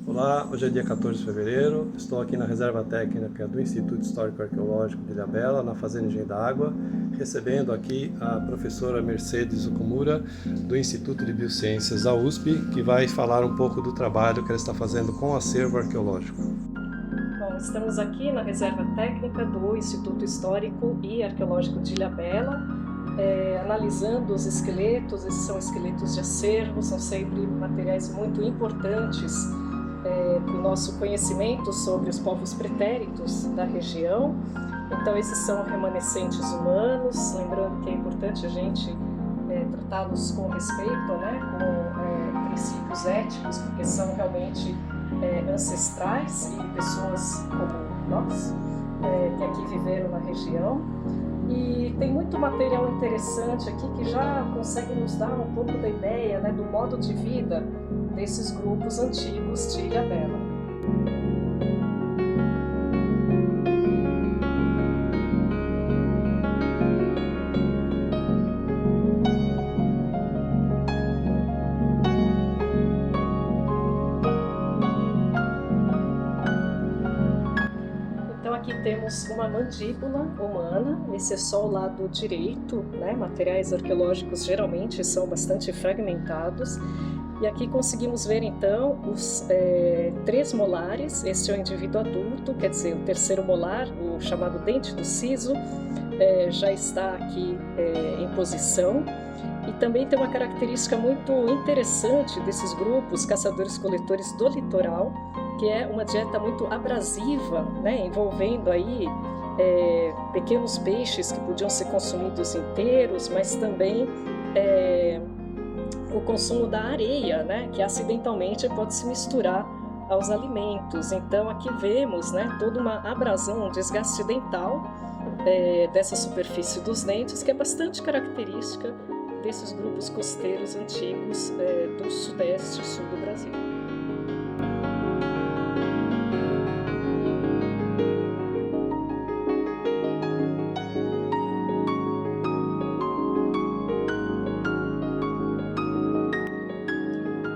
Olá, hoje é dia 14 de fevereiro, estou aqui na Reserva Técnica do Instituto Histórico Arqueológico de Ilhabela, na Fazenda Engenho da Água, recebendo aqui a professora Mercedes Okumura, do Instituto de Biociências da USP, que vai falar um pouco do trabalho que ela está fazendo com o acervo arqueológico. Bom, estamos aqui na Reserva Técnica do Instituto Histórico e Arqueológico de Ilhabela, analisando os esqueletos. Esses são esqueletos de acervo, são sempre materiais muito importantes para o nosso conhecimento sobre os povos pretéritos da região. Então esses são remanescentes humanos, lembrando que é importante a gente tratá-los com respeito, né, com princípios éticos, porque são realmente ancestrais e pessoas como nós, que aqui viveram na região. E tem muito material interessante aqui que já consegue nos dar um pouco da ideia, né, do modo de vida desses grupos antigos de Ilhabela. Então aqui temos uma mandíbula humana, esse é só o lado direito, né? Materiais arqueológicos geralmente são bastante fragmentados. E aqui conseguimos ver então os 3 molares. Este é o indivíduo adulto, quer dizer, o terceiro molar, o chamado dente do siso, já está aqui em posição. E também tem uma característica muito interessante desses grupos caçadores-coletores do litoral, que é uma dieta muito abrasiva, né, envolvendo aí pequenos peixes que podiam ser consumidos inteiros, mas também o consumo da areia, né, que acidentalmente pode se misturar aos alimentos. Então aqui vemos, né, toda uma abrasão, um desgaste dental dessa superfície dos dentes, que é bastante característica desses grupos costeiros antigos do sudeste e sul do Brasil.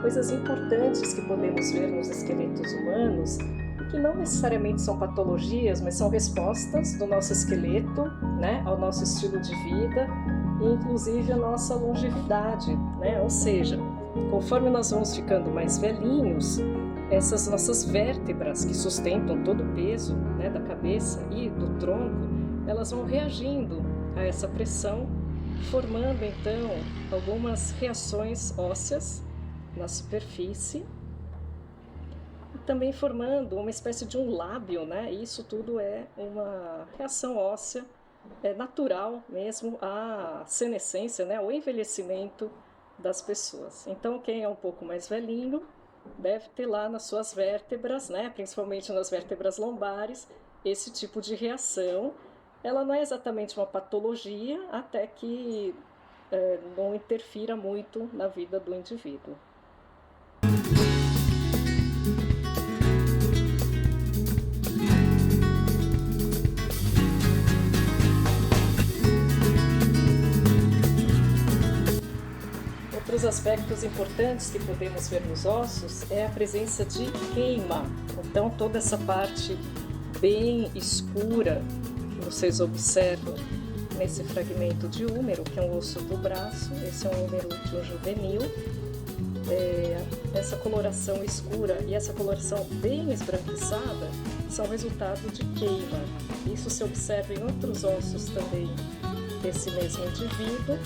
Coisas importantes que podemos ver nos esqueletos humanos, que não necessariamente são patologias, mas são respostas do nosso esqueleto, né, ao nosso estilo de vida e inclusive a nossa longevidade, né? Ou seja, conforme nós vamos ficando mais velhinhos, essas nossas vértebras que sustentam todo o peso, né, da cabeça e do tronco, elas vão reagindo a essa pressão, formando então algumas reações ósseas na superfície e também formando uma espécie de um lábio, né? Isso tudo é uma reação óssea natural mesmo à senescência, né? Ao envelhecimento das pessoas. Então quem é um pouco mais velhinho deve ter lá nas suas vértebras, né? Principalmente nas vértebras lombares, esse tipo de reação. Ela não é exatamente uma patologia, até que não interfira muito na vida do indivíduo. Outros aspectos importantes que podemos ver nos ossos é a presença de queima. Então toda essa parte bem escura que vocês observam nesse fragmento de húmero, que é um osso do braço, esse é um húmero de um juvenil. Essa coloração escura e essa coloração bem esbranquiçada são resultado de queima. Isso se observa em outros ossos também desse mesmo indivíduo.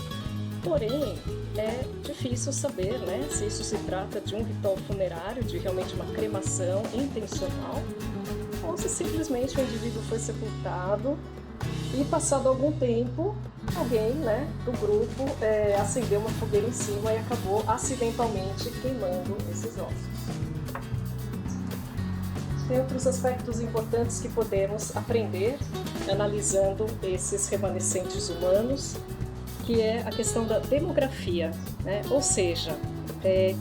Porém, é difícil saber, né, se isso se trata de um ritual funerário, de realmente uma cremação intencional, ou se simplesmente o indivíduo foi sepultado e, passado algum tempo, alguém, né, do grupo acendeu uma fogueira em cima e acabou acidentalmente queimando esses ossos. Tem outros aspectos importantes que podemos aprender analisando esses remanescentes humanos, que é a questão da demografia, né? Ou seja,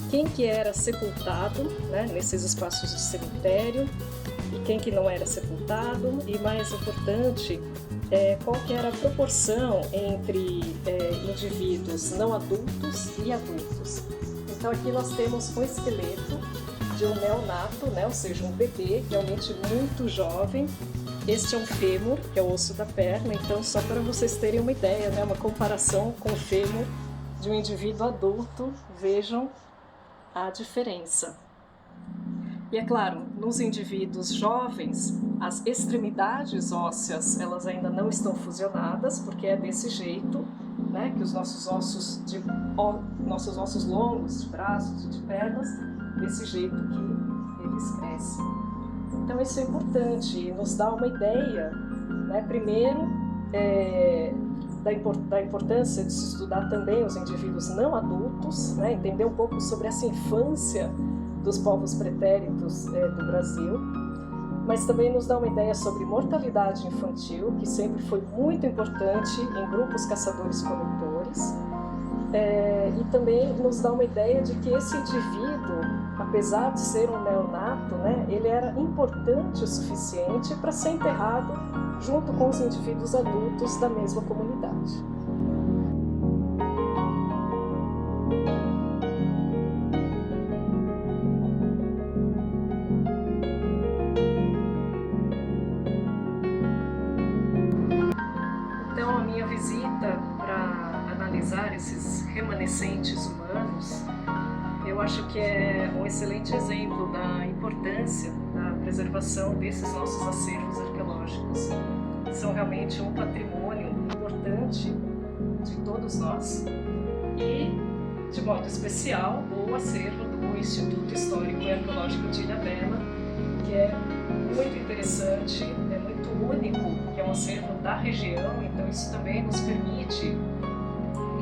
quem que era sepultado, né, nesses espaços de cemitério e quem que não era sepultado, e mais importante, qual que era a proporção entre indivíduos não adultos e adultos. Então aqui nós temos um esqueleto de um neonato, né? Ou seja, um bebê realmente muito jovem. Este é um fêmur, que é o osso da perna, então só para vocês terem uma ideia, né? Uma comparação com o fêmur de um indivíduo adulto, vejam a diferença. E é claro, nos indivíduos jovens, as extremidades ósseas elas ainda não estão fusionadas, porque é desse jeito, né, que os nossos ossos longos, de braços e de pernas, desse jeito que eles crescem. Então isso é importante e nos dá uma ideia, né, primeiro, da importância de se estudar também os indivíduos não adultos, né, entender um pouco sobre essa infância dos povos pretéritos do Brasil, mas também nos dá uma ideia sobre mortalidade infantil, que sempre foi muito importante em grupos caçadores-coletores, e também nos dá uma ideia de que esse indivíduo, apesar de ser um neonato, né, ele era importante o suficiente para ser enterrado junto com os indivíduos adultos da mesma comunidade. Então, a minha visita para analisar esses remanescentes humanos, eu acho que é um excelente exemplo da importância da preservação desses nossos acervos arqueológicos. São realmente um patrimônio importante de todos nós e, de modo especial, o acervo do Instituto Histórico e Arqueológico de Ilhabela, que é muito interessante, é muito único, que é um acervo da região, então isso também nos permite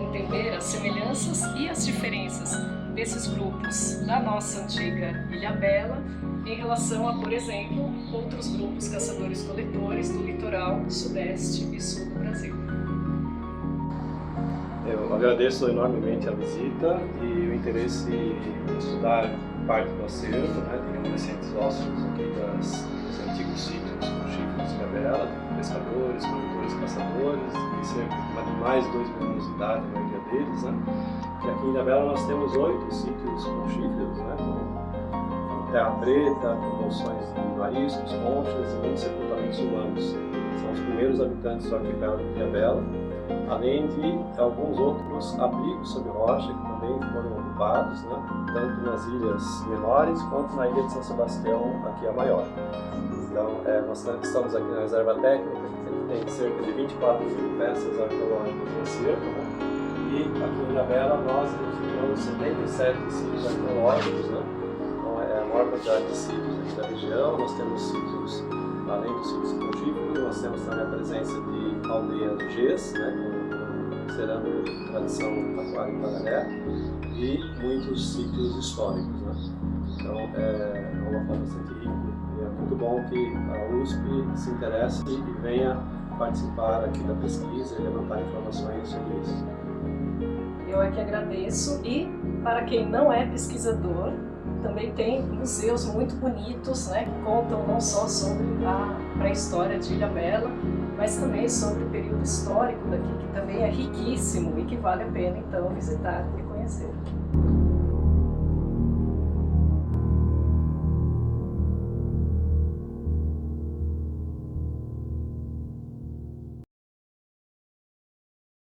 entender as semelhanças e as diferenças desses grupos da nossa antiga Ilhabela em relação a, por exemplo, outros grupos caçadores-coletores do litoral sudeste e sul do Brasil. Eu agradeço enormemente a visita e o interesse em estudar parte do acervo, né, de remanescentes ósseos aqui dos antigos sítios com chifres de Ilhabela, pescadores, coletores, caçadores, e cerca de mais de 2 milhões de idade, a maioria deles, né? E aqui em Ilhabela nós temos 8 sítios com chifres, né, com terra preta, com bolsões de mariscos, conchas e muitos sepultamentos humanos. São os primeiros habitantes do arquipélago de Ilhabela, além de alguns outros abrigos sob rocha que também foram ocupados, né, tanto nas ilhas menores quanto na ilha de São Sebastião, aqui a maior. Então, nós estamos aqui na Reserva Técnica, que tem cerca de 24 mil peças arqueológicas em acervo, né? E aqui em Ilhabela nós identificamos 77 sítios arqueológicos, né? Então, é a maior quantidade de sítios aqui da região. Nós temos sítios, além dos sítios frutíferos, nós temos também a presença de aldeias de Gês, né? Considerando a tradição aquária em Panaré, e muitos sítios históricos, né? Então, é uma forma bastante rica. É muito bom que a USP se interesse e venha participar aqui da pesquisa e levantar informações sobre isso. Eu é que agradeço, e para quem não é pesquisador, também tem museus muito bonitos, né, que contam não só sobre a pré-história de Ilhabela, mas também sobre o período histórico daqui, que também é riquíssimo e que vale a pena então visitar e conhecer.